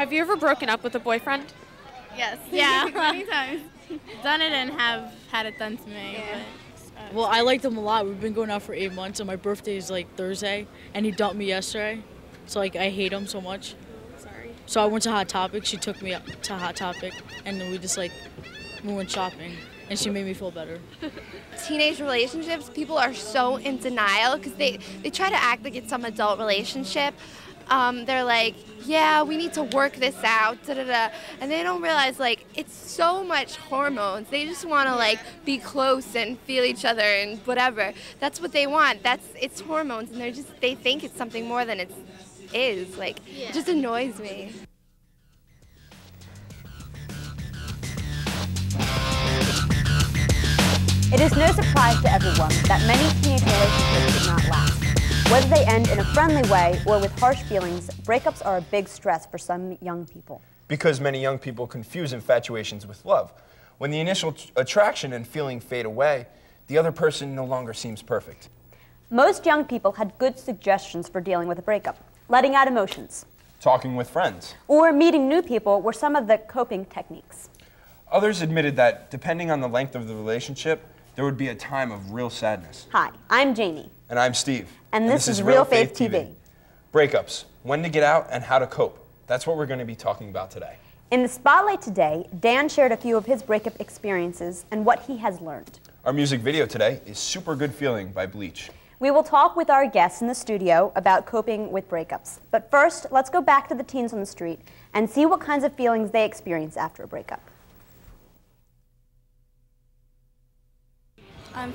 Have you ever broken up with a boyfriend? Yes. Yeah. Many times. Done it and have had it done to me. Yeah. But, Well, I liked him a lot. We've been going out for 8 months, and my birthday is like Thursday, and he dumped me yesterday. So like I hate him so much. Sorry. So I went to Hot Topic. She took me up to Hot Topic, and then we went shopping, and she made me feel better. Teenage relationships, people are so in denial because they try to act like it's some adult relationship. They're like, yeah, we need to work this out, da da da, and they don't realize like it's so much hormones. They just want to like be close and feel each other and whatever. That's what they want. It's hormones, and they think it's something more than it is. Like, it just annoys me. It is no surprise to everyone that many teenage relationships do not last. Whether they end in a friendly way or with harsh feelings, breakups are a big stress for some young people. Because many young people confuse infatuations with love. When the initial attraction and feeling fade away, the other person no longer seems perfect. Most young people had good suggestions for dealing with a breakup. Letting out emotions. Talking with friends. Or meeting new people were some of the coping techniques. Others admitted that, depending on the length of the relationship, there would be a time of real sadness. Hi, I'm Jamie. And I'm Steve. And this is Real Faith TV. Breakups, when to get out and how to cope. That's what we're going to be talking about today. In the spotlight today, Dan shared a few of his breakup experiences and what he has learned. Our music video today is Super Good Feeling by Bleach. We will talk with our guests in the studio about coping with breakups. But first, let's go back to the teens on the street and see what kinds of feelings they experience after a breakup.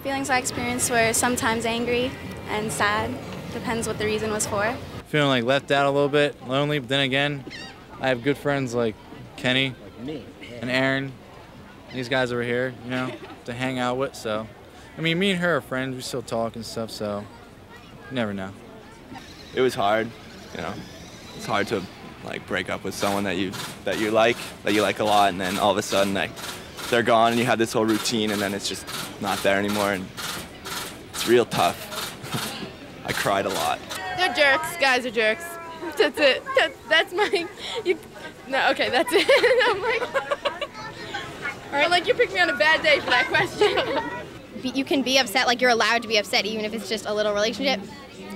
feelings I experienced were sometimes angry and sad. Depends what the reason was for. Feeling like left out a little bit, lonely, but then again, I have good friends like Kenny and Aaron. These guys over here, you know, to hang out with, so. I mean, me and her are friends, we still talk and stuff, so you never know. It was hard, you know. It's hard to like break up with someone that you like a lot, and then all of a sudden they're gone and you have this whole routine and then it's just not there anymore, and it's real tough. I cried a lot. They're jerks. Guys are jerks. That's it. That's my... no, okay, that's it. I'm like... All right, like you picked me on a bad day for that question. You can be upset, like you're allowed to be upset even if it's just a little relationship.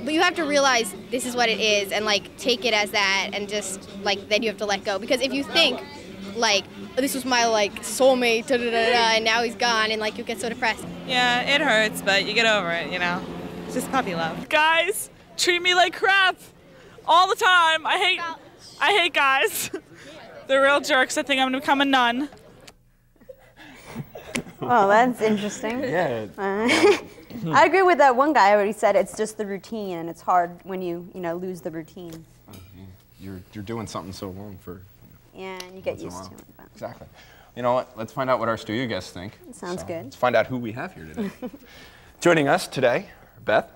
But you have to realize this is what it is and like take it as that, and just like then you have to let go. Because if you think like, oh, this was my like soulmate, and now he's gone, and like you get so depressed. Yeah, it hurts, but you get over it, you know. It's just puppy love. Guys treat me like crap all the time. I hate guys. They're real jerks. I think I'm gonna become a nun. Oh, that's interesting. Yeah. I agree with that one guy where he said it's just the routine, and it's hard when you lose the routine. You're doing something so long for. Yeah, and you get used to it. But. Exactly. You know what? Let's find out what our studio guests think. Sounds good. Let's find out who we have here today. Joining us today, Beth,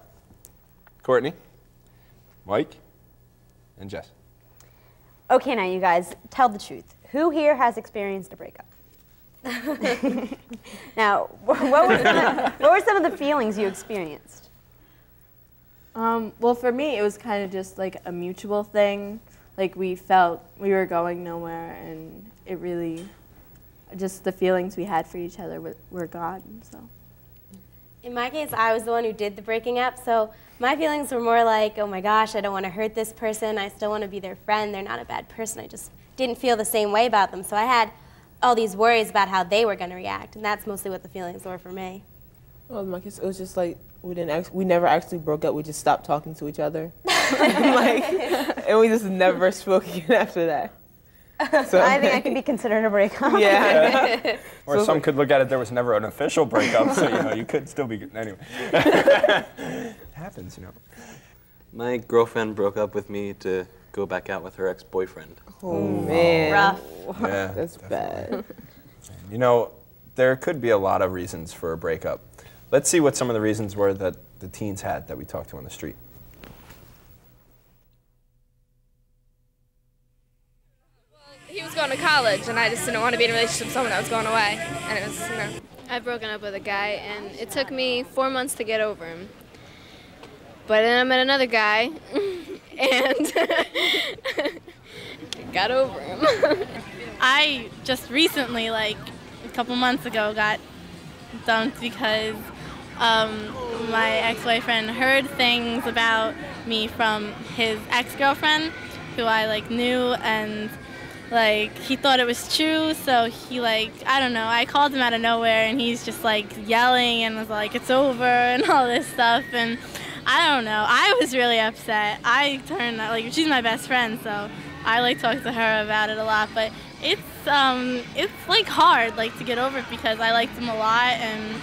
Courtney, Mike, and Jess. Okay, now you guys, tell the truth. Who here has experienced a breakup? Now, what were some of the feelings you experienced? Well, for me, it was kind of just like a mutual thing. Like we felt we were going nowhere, and it really, just the feelings we had for each other were gone. So. In my case, I was the one who did the breaking up, so my feelings were more like, oh my gosh, I don't want to hurt this person. I still want to be their friend. They're not a bad person. I just didn't feel the same way about them. So I had all these worries about how they were going to react, and that's mostly what the feelings were for me. Well, in my case, it was just like we never actually broke up. We just stopped talking to each other, and we just never spoke again after that. So I think I could be considered a breakup. Yeah. Or so some could look at it, there was never an official breakup, so you could still be, anyway. It happens, you know. My girlfriend broke up with me to go back out with her ex-boyfriend. Oh, man. Rough. Yeah, that's bad. You know, there could be a lot of reasons for a breakup. Let's see what some of the reasons were that the teens had that we talked to on the street. He was going to college, and I just didn't want to be in a relationship with someone that was going away. And it was, I've broken up with a guy, and it took me 4 months to get over him. But then I met another guy, and got over him. I just recently, like a couple months ago, got dumped because my ex-boyfriend heard things about me from his ex-girlfriend, who I like knew, and like he thought it was true. So he I don't know. I called him out of nowhere, and he's just like yelling and was like, "It's over," and all this stuff. And I don't know. I was really upset. I turned she's my best friend, so I talk to her about it a lot. But it's hard to get over it because I liked him a lot, and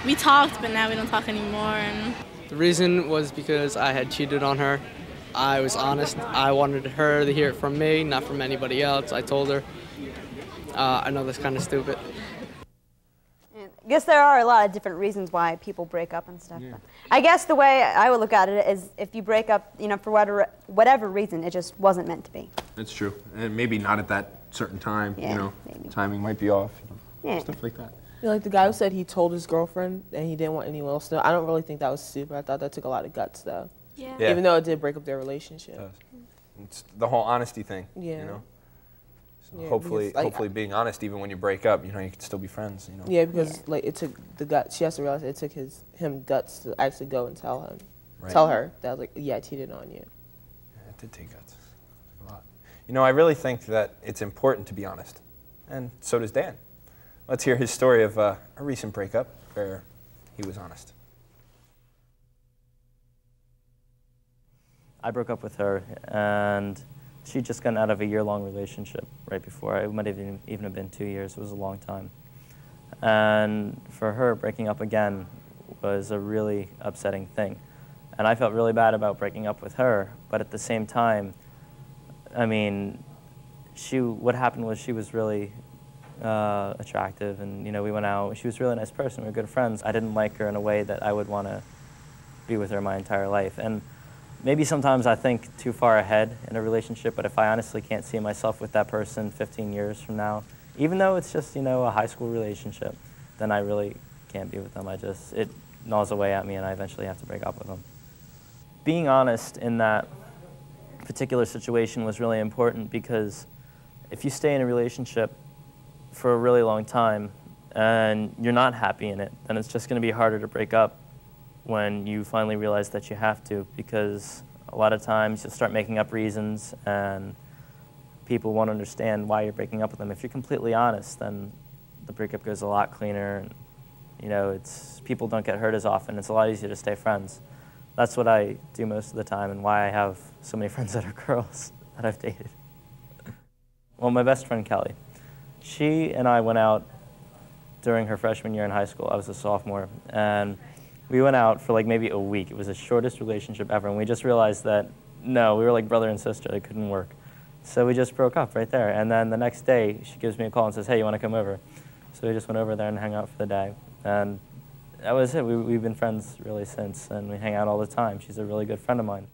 we talked, but now we don't talk anymore. And the reason was because I had cheated on her. I was honest. I wanted her to hear it from me, not from anybody else. I told her. I know that's kind of stupid. I guess there are a lot of different reasons why people break up and stuff. Yeah. I guess the way I would look at it is if you break up, for whatever reason, it just wasn't meant to be. That's true. And maybe not at that certain time, maybe. Timing might be off, Yeah. stuff like that. Like the guy who said he told his girlfriend and he didn't want anyone else to know, I don't really think that was stupid. I thought that took a lot of guts, though. Yeah. Even though it did break up their relationship. It's the whole honesty thing, Yeah. So Yeah, hopefully being honest, even when you break up, you can still be friends, Yeah, because it took the guts. She has to realize it took him guts to actually go and tell her that I cheated on you. Yeah, it did take guts, a lot. I really think that it's important to be honest, and so does Dan. Let's hear his story of a recent breakup where he was honest. I broke up with her, and she'd just gotten out of a year-long relationship right before. It might have even have been 2 years. It was a long time. And for her, breaking up again was a really upsetting thing. And I felt really bad about breaking up with her, but at the same time, I mean, what happened was she was really attractive, and we went out. She was a really nice person. We were good friends. I didn't like her in a way that I would want to be with her my entire life. And maybe sometimes I think too far ahead in a relationship, but if I honestly can't see myself with that person 15 years from now, even though it's just, a high school relationship, then I really can't be with them. It gnaws away at me, and I eventually have to break up with them. Being honest in that particular situation was really important, because if you stay in a relationship for a really long time and you're not happy in it, then it's just going to be harder to break up when you finally realize that you have to, because a lot of times you'll start making up reasons and people won't understand why you're breaking up with them. If you're completely honest, then the breakup goes a lot cleaner, and people don't get hurt as often. It's a lot easier to stay friends. That's what I do most of the time, and why I have so many friends that are girls that I've dated. Well, my best friend Kelly, she and I went out during her freshman year in high school. I was a sophomore, and we went out for maybe a week. It was the shortest relationship ever, and we just realized that, no, we were like brother and sister. It couldn't work. So we just broke up right there. And then the next day, she gives me a call and says, "Hey, you want to come over?" So we just went over there and hung out for the day. And that was it. We've been friends really since, and we hang out all the time. She's a really good friend of mine.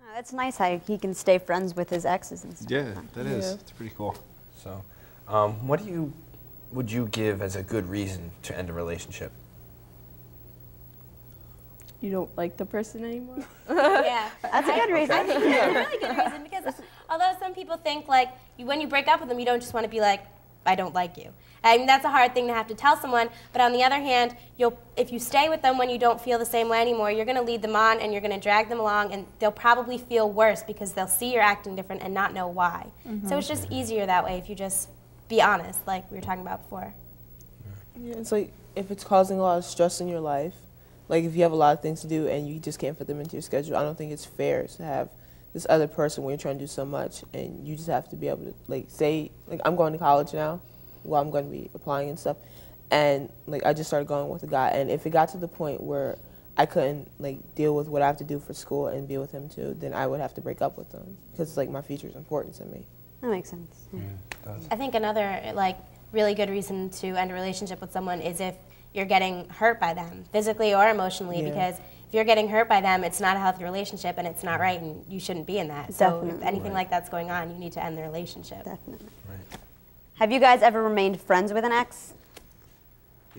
Oh, that's nice how he can stay friends with his exes and stuff. Yeah, that is. Yeah. It's pretty cool. So, what would you give as a good reason to end a relationship? You don't like the person anymore? Yeah. That's a good reason. I think that's a really good reason, because although some people think when you break up with them, you don't just want to be like, "I don't like you." I mean, that's a hard thing to have to tell someone, but on the other hand, if you stay with them when you don't feel the same way anymore, you're going to lead them on and you're going to drag them along, and they'll probably feel worse because they'll see you're acting different and not know why. So it's just easier that way if you just be honest, like we were talking about before. Yeah, it's if it's causing a lot of stress in your life, if you have a lot of things to do and you just can't fit them into your schedule, I don't think it's fair to have this other person when you're trying to do so much, and you just have to be able to say, I'm going to college now, well, I'm going to be applying and stuff, and I just started going with a guy, and if it got to the point where I couldn't deal with what I have to do for school and be with him too, then I would have to break up with him, because my future is important to me. That makes sense. Yeah. It does. I think another really good reason to end a relationship with someone is if you're getting hurt by them, physically or emotionally, because if you're getting hurt by them, it's not a healthy relationship, and it's not right, and you shouldn't be in that. Definitely. So if anything like that's going on, you need to end the relationship. Definitely. Right. Have you guys ever remained friends with an ex?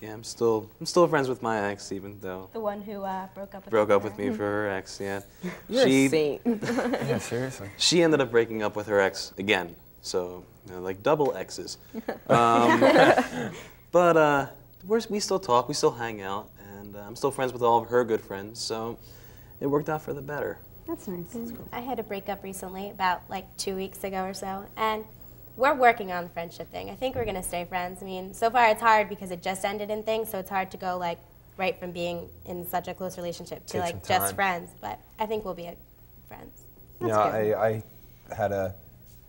Yeah, I'm still friends with my ex, even though The one who broke up with broke her. up with me for her ex. Yeah, You're a saint. Yeah, seriously. She ended up breaking up with her ex again, so like double exes. But we still talk, we still hang out, and I'm still friends with all of her good friends. So it worked out for the better. That's nice. I had a breakup recently, about like 2 weeks ago or so, and we're working on the friendship thing. I think we're gonna stay friends. I mean, so far it's hard because it just ended in things, so it's hard to go like right from being in such a close relationship to like just friends. But I think we'll be friends. You know, I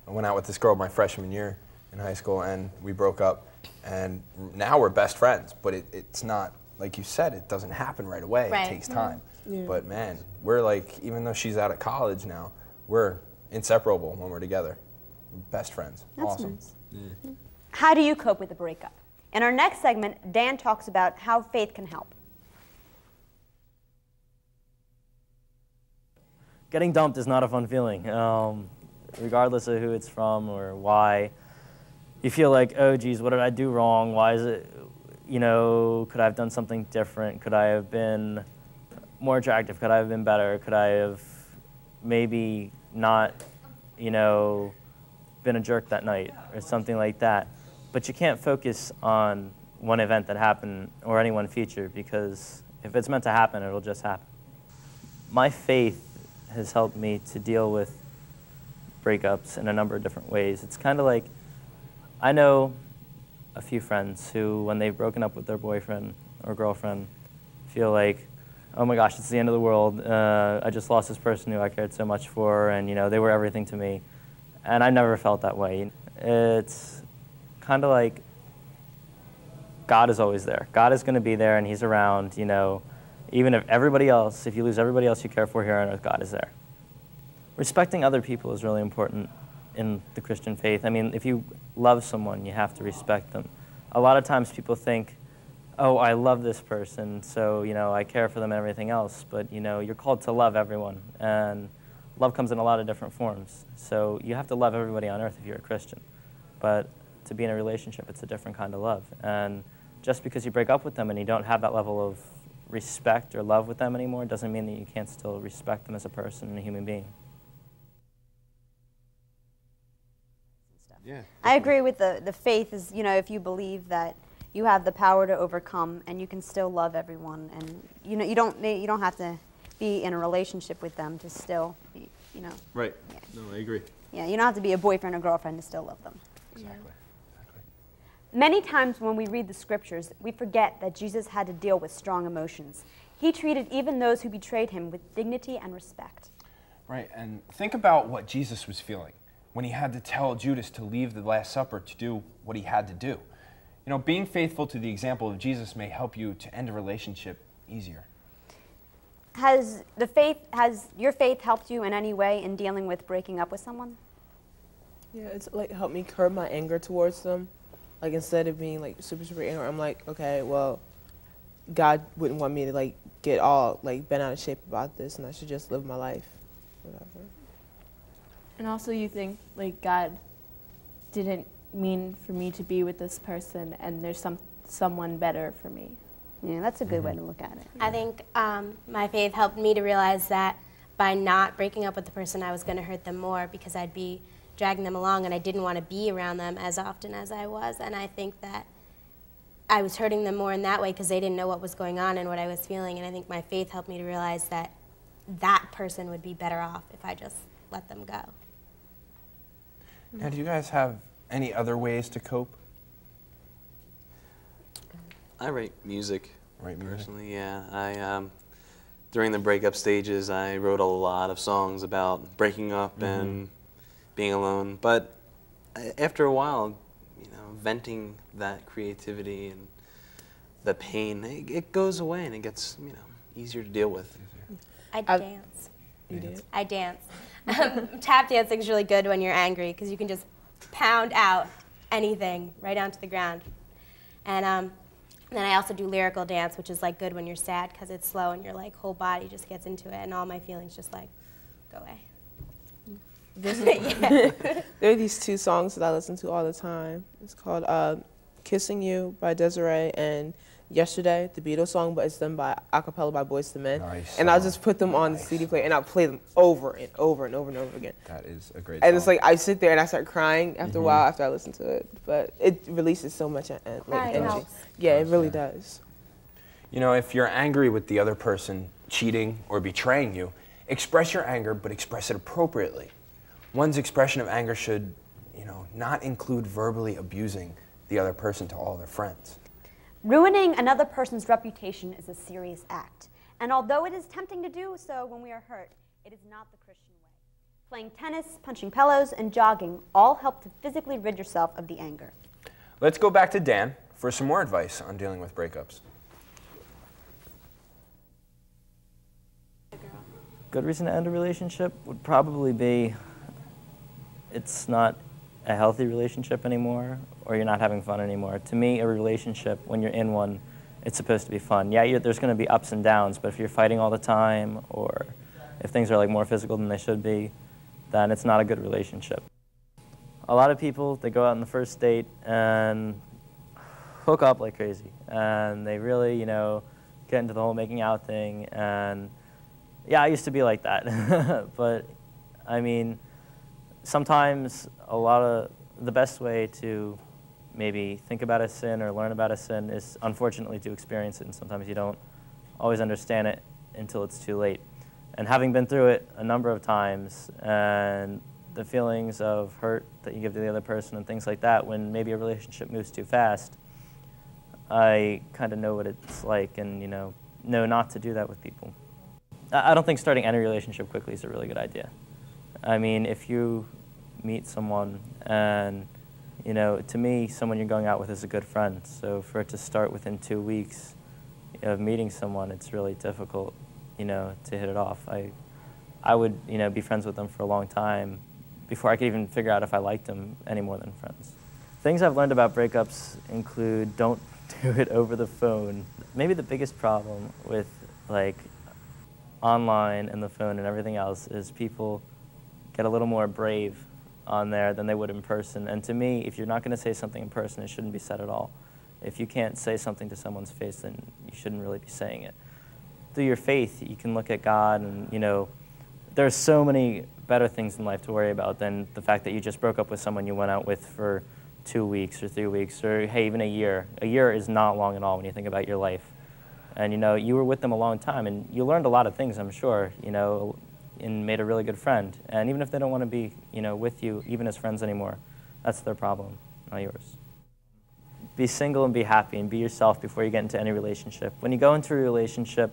went out with this girl my freshman year in high school, and we broke up, and now we're best friends. But it's not, like you said, it doesn't happen right away. Right. It takes time. Yeah. But man, we're like, even though she's out of college now, we're inseparable when we're together. Best friends. That's awesome. nice. Yeah. How do you cope with a breakup? In our next segment, Dan talks about how faith can help. Getting dumped is not a fun feeling, regardless of who it's from or why. You feel like, oh geez, what did I do wrong? Why is it, could I have done something different? Could I have been more attractive? Could I have been better? Could I have maybe not, been a jerk that night or something like that? But you can't focus on one event that happened or any one feature, because if it's meant to happen, it'll just happen. My faith has helped me to deal with breakups in a number of different ways. It's kind of like, I know a few friends who, when they've broken up with their boyfriend or girlfriend, feel like, oh my gosh, it's the end of the world. I just lost this person who I cared so much for, and they were everything to me. And I never felt that way. It's kind of like God is always there. God is going to be there, and He's around, even if if you lose everybody else you care for here on earth, God is there. Respecting other people is really important in the Christian faith. I mean, if you love someone, you have to respect them. A lot of times people think, oh, I love this person, so, I care for them and everything else. But, you're called to love everyone. And love comes in a lot of different forms. So you have to love everybody on earth if you're a Christian. But to be in a relationship, it's a different kind of love. And just because you break up with them and you don't have that level of respect or love with them anymore doesn't mean that you can't still respect them as a person and a human being. Yeah. I agree with the faith is, if you believe that you have the power to overcome and you can still love everyone, and you don't have to be in a relationship with them to still be, Right. Yeah. No, I agree. Yeah, you don't have to be a boyfriend or girlfriend to still love them. Exactly. Many times when we read the scriptures, we forget that Jesus had to deal with strong emotions. He treated even those who betrayed him with dignity and respect. Right, and think about what Jesus was feeling when he had to tell Judas to leave the Last Supper to do what he had to do. Being faithful to the example of Jesus may help you to end a relationship easier. Has your faith helped you in any way in dealing with breaking up with someone? Yeah, it's like helped me curb my anger towards them. Like instead of being like super angry, I'm like, okay, well, God wouldn't want me to like get all like bent out of shape about this, and I should just live my life, whatever. And also, you think like God didn't mean for me to be with this person, and there's someone better for me. Yeah, that's a good way to look at it. I think my faith helped me to realize that by not breaking up with the person, I was going to hurt them more because I'd be dragging them along, and I didn't want to be around them as often as I was. And I think that I was hurting them more in that way because they didn't know what was going on and what I was feeling. And I think my faith helped me to realize that that person would be better off if I just let them go. Now, do you guys have any other ways to cope? I write music. Personally, yeah. I during the breakup stages, I wrote a lot of songs about breaking up and being alone. But after a while, venting that creativity and the pain, it goes away and it gets easier to deal with. I dance. You did? I dance. Tap dancing is really good when you're angry because you can just pound out anything right onto the ground. And then I also do lyrical dance, which is like good when you're sad because it's slow and your like whole body just gets into it and all my feelings just like go away. There are these two songs that I listen to all the time. It's called Kissing You by Desiree and yesterday, the Beatles song, but it's done by a cappella by Boyz II Men. Nice. And I'll just put them on the CD player and I'll play them over and over and over and over again. That is a great And song. it's like I sit there and I start crying after a while after I listen to it. But it releases so much energy. Yeah, it really does. You know, if you're angry with the other person cheating or betraying you, express your anger, but express it appropriately. One's expression of anger should, you know, not include verbally abusing the other person to all their friends. Ruining another person's reputation is a serious act. And although it is tempting to do so when we are hurt, it is not the Christian way. Playing tennis, punching pillows, and jogging all help to physically rid yourself of the anger. Let's go back to Dan for some more advice on dealing with breakups. Good reason to end a relationship would probably be it's not a healthy relationship anymore, or you're not having fun anymore. To me, a relationship, when you're in one, it's supposed to be fun. Yeah, there's going to be ups and downs, but if you're fighting all the time, or if things are like more physical than they should be, then it's not a good relationship. A lot of people, they go out on the first date and hook up like crazy, and they really, you know, get into the whole making out thing, and yeah, I used to be like that, but I mean, sometimes the best way to maybe think about a sin or learn about a sin is unfortunately to experience it, and sometimes you don't always understand it until it's too late. And having been through it a number of times, and the feelings of hurt that you give to the other person and things like that, when maybe a relationship moves too fast, I kind of know what it's like, and know not to do that with people. I don't think starting any relationship quickly is a really good idea. I mean, if you meet someone and, to me, someone you're going out with is a good friend. So for it to start within 2 weeks of meeting someone, it's really difficult, to hit it off. I would, be friends with them for a long time before I could even figure out if I liked them any more than friends. Things I've learned about breakups include don't do it over the phone. Maybe the biggest problem with, online and the phone and everything else is people get a little more brave on there than they would in person. And to me, if you're not going to say something in person, it shouldn't be said at all. If you can't say something to someone's face, then you shouldn't really be saying it. Through your faith, you can look at God and, there's so many better things in life to worry about than the fact that you just broke up with someone you went out with for 2 weeks or 3 weeks or, hey, even a year. A year is not long at all when you think about your life. And, you were with them a long time, and you learned a lot of things, I'm sure, and made a really good friend. And even if they don't want to be, with you, even as friends anymore, that's their problem, not yours. Be single and be happy and be yourself before you get into any relationship. When you go into a relationship,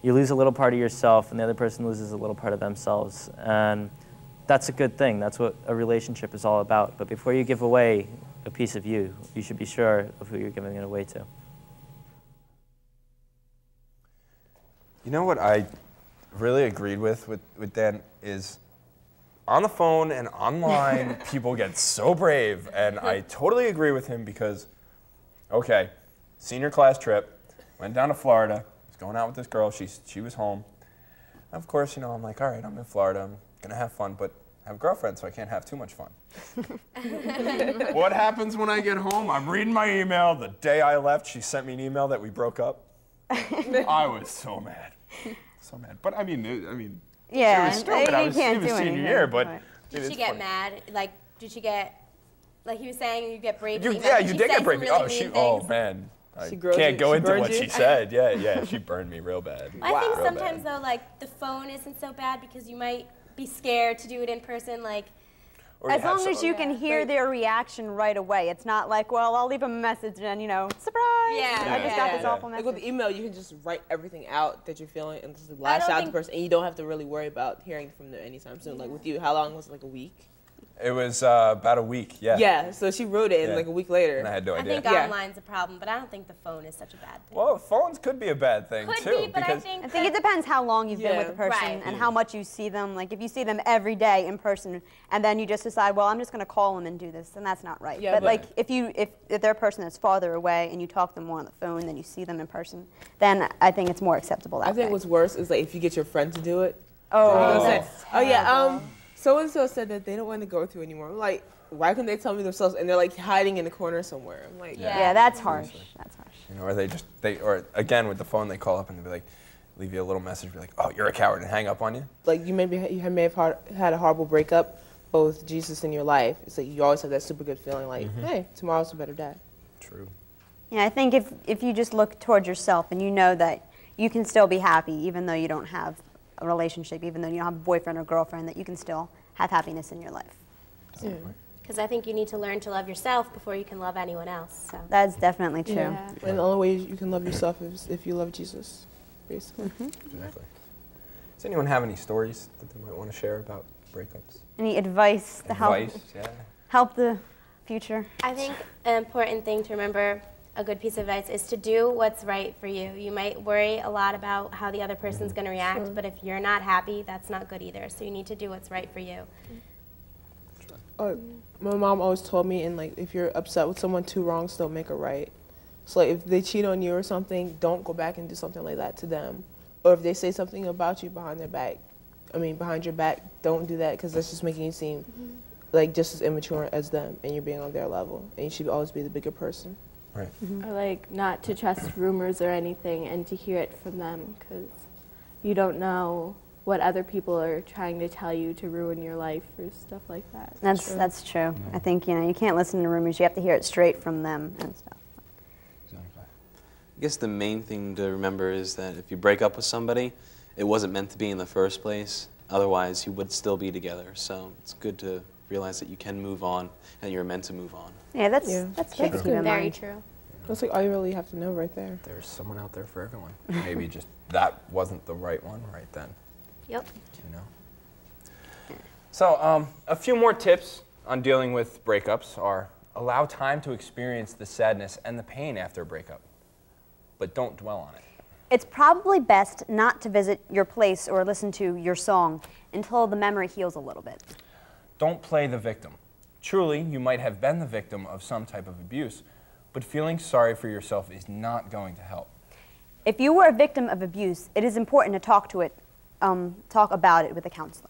you lose a little part of yourself, and the other person loses a little part of themselves. And that's a good thing. That's what a relationship is all about. But before you give away a piece of you, you should be sure of who you're giving it away to. You know what I really agreed with Dan is on the phone and online, people get so brave, and I totally agree with him because, okay, senior class trip, went down to Florida, was going out with this girl, she was home. Of course, I'm like, all right, I'm in Florida, I'm gonna have fun, but I have a girlfriend, so I can't have too much fun. What happens when I get home? I'm reading my email. The day I left, she sent me an email that we broke up. I was so mad. So mad. But I mean, yeah, it was stupid. It was senior year, but did she get mad? Did she get, he was saying, you get brave? You did get brave. Really oh man, I can't go into what she said. Yeah, she burned me real bad. I think sometimes though, the phone isn't so bad because you might be scared to do it in person, As long as you can hear their reaction right away. It's not like, well, I'll leave them a message and, surprise! Yeah. I just got this awful message. With the email, you can just write everything out that you're feeling and just lash out the person, and you don't have to really worry about hearing from them anytime soon. With you, how long was it, a week? It was about a week, yeah. Yeah, so she wrote it in a week later. And I had no idea. I think online's a problem, but I don't think the phone is such a bad thing. Well, phones could be a bad thing, too. Could be, but I think it depends how long you've been with the person and how much you see them. If you see them every day in person and then you just decide, well, I'm just going to call them and do this, then that's not right. Yeah, but if they're a person that's farther away and you talk to them more on the phone than you see them in person, then I think it's more acceptable that way. I think what's worse is if you get your friend to do it. Oh, oh yeah, so-and-so said that they don't want to go through anymore. I'm like, why couldn't they tell me themselves? And they're like hiding in the corner somewhere. I'm like, yeah, that's harsh. That's harsh. You know, or or again with the phone, they call up and they be like, leave you a little message, be like, oh, you're a coward, and hang up on you. Like you may have had a horrible breakup, but with Jesus in your life, it's like you always have that super good feeling like, hey, tomorrow's a better day. True. Yeah, I think if you just look towards yourself and you know that you can still be happy even though you don't have a relationship, even though you don't have a boyfriend or girlfriend, that you can still have happiness in your life. Because I think you need to learn to love yourself before you can love anyone else. So. That's definitely true. Yeah. And the only way you can love yourself is if you love Jesus, basically. Exactly. Does anyone have any stories that they might want to share about breakups? Any advice to help the future? I think an important thing to remember, a good piece of advice, is to do what's right for you. You might worry a lot about how the other person's going to react, but if you're not happy, that's not good either. So you need to do what's right for you. My mom always told me, and like, if you're upset with someone, 2 wrongs don't make a right. So like, if they cheat on you or something, don't go back and do something like that to them. Or if they say something about you behind your back, don't do that, because that's just making you seem like just as immature as them, and you're being on their level. And you should always be the bigger person. Right. Or like not to trust rumors or anything, and to hear it from them, because you don't know what other people are trying to tell you to ruin your life or stuff like that. That's true. I think you can't listen to rumors. You have to hear it straight from them and stuff. I guess the main thing to remember is that if you break up with somebody, it wasn't meant to be in the first place. Otherwise, you would still be together. So it's good to realize that you can move on and you're meant to move on. Yeah, that's good. Very true. That's like all you really have to know right there. There's someone out there for everyone. Maybe just that wasn't the right one right then. Yep. You know. So a few more tips on dealing with breakups are: allow time to experience the sadness and the pain after a breakup, but don't dwell on it. It's probably best not to visit your place or listen to your song until the memory heals a little bit. Don't play the victim. Truly, you might have been the victim of some type of abuse, but feeling sorry for yourself is not going to help. If you were a victim of abuse, it is important to talk about it with a counselor.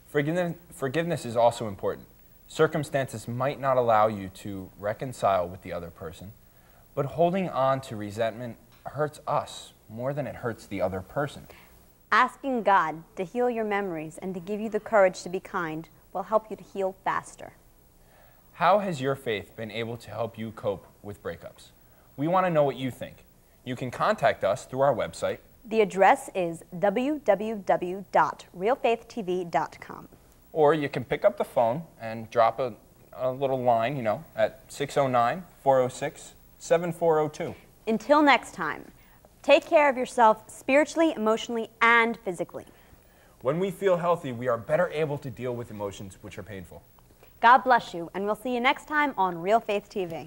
Forgiveness is also important. Circumstances might not allow you to reconcile with the other person, but holding on to resentment hurts us more than it hurts the other person. Asking God to heal your memories and to give you the courage to be kind will help you to heal faster. How has your faith been able to help you cope with breakups? We want to know what you think. You can contact us through our website. The address is www.realfaithtv.com. Or you can pick up the phone and drop a little line, at 609-406-7402. Until next time, take care of yourself spiritually, emotionally, and physically. When we feel healthy, we are better able to deal with emotions which are painful. God bless you, and we'll see you next time on Real Faith TV.